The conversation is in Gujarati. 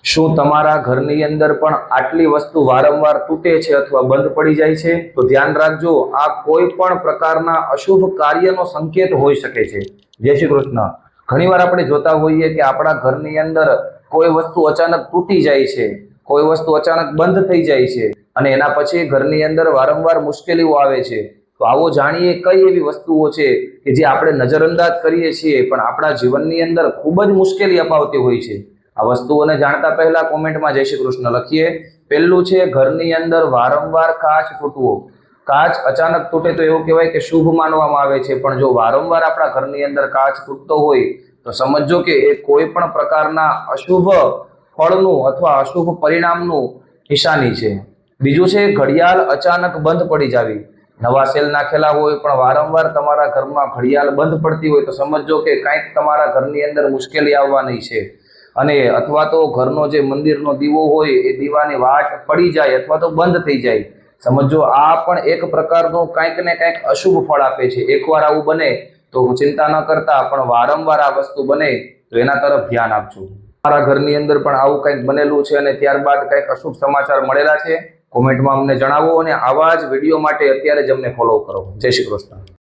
શું તમારા ઘરની અંદર પણ આટલી વસ્તુ વારંવાર તૂટે છે અથવા બંધ પડી જાય છે? તો ધ્યાન રાખજો, આ કોઈ પણ પ્રકારના અશુભ કાર્યનો સંકેત હોઈ શકે છે. જય શ્રી કૃષ્ણ. ઘણીવાર આપણે જોતા હોઈએ કે આપણા ઘરની અંદર કોઈ વસ્તુ અચાનક તૂટી જાય છે, કોઈ વસ્તુ અચાનક બંધ થઈ જાય છે અને એના પછી ઘરની અંદર વારંવાર મુશ્કેલીઓ આવે છે. તો આવો જાણીએ કઈ એવી વસ્તુઓ છે કે જે આપણે નજરઅંદાજ કરીએ છીએ પણ આપણા જીવનની અંદર ખૂબ જ મુશ્કેલી અપાવતી હોય છે. આ વસ્તુઓને જાણતા પહેલા કોમેન્ટમાં જય શ્રી કૃષ્ણ લખીએ. પહેલું છે ઘરની અંદર વારંવાર કાચ તૂટવો. કાચ અચાનક તૂટે તો એવું કહેવાય કે શુભ માનવામાં આવે છે, પણ જો વારંવાર આપણા ઘરની અંદર કાચ તૂટતો હોય તો સમજો કે એ કોઈ પણ પ્રકારના અશુભ ફળનું અથવા અશુભ પરિણામનું નિશાની છે. બીજું છે ઘડિયાળ અચાનક બંધ પડી જાવી. નવા સેલ નાખેલા હોય પણ વારંવાર તમારા ઘરમાં ઘડિયાળ બંધ પડતી હોય તો સમજો કે કંઈક તમારા ઘરની અંદર મુશ્કેલી આવવાની છે. અને અથવા તો ઘરનો જે મંદિરનો દીવો હોય એ દીવાની વાટ પડી જાય અથવા તો બંધ થઈ જાય, સમજો આ પણ એક પ્રકારનું કંઈક ને કંઈક અશુભ ફળ આપે છે. એકવાર આવું બને તો ચિંતા ન કરતા, પણ વારંવાર આ વસ્તુ બને તો એના તરફ ધ્યાન આપજો. તમારા ઘરની અંદર પણ આવું કંઈક બનેલું છે અને ત્યારબાદ કંઈક અશુભ સમાચાર મળેલા છે? કોમેન્ટમાં અમને જણાવો અને આવા જ વિડીયો માટે અત્યારે જ અમને ફોલો કરો. જય શ્રી કૃષ્ણ.